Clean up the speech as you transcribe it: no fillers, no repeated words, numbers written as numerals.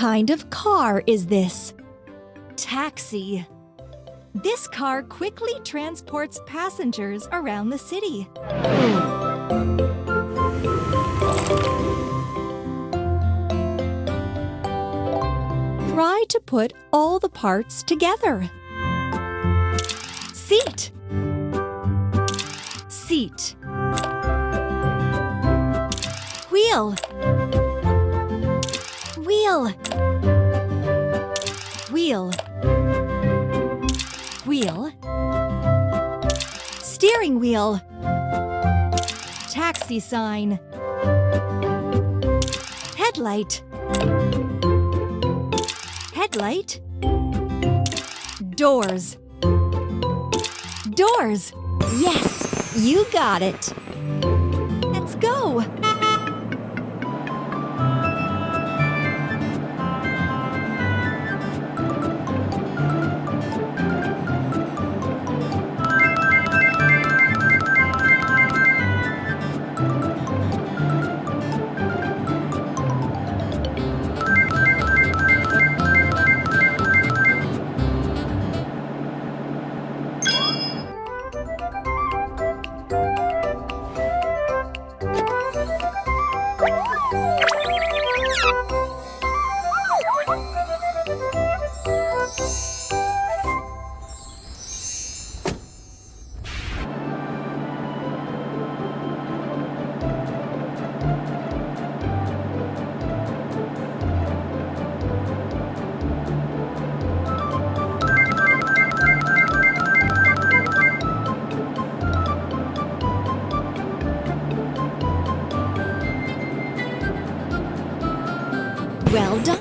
kind of car is this? Taxi. This car quickly transports passengers around the city. Try to put all the parts together. Seat. Seat. Wheel. Wheel. Wheel. Wheel. Steering wheel. Taxi sign. Headlight. Headlight. Doors. Doors. Yes, you got it. Let's go. Well done.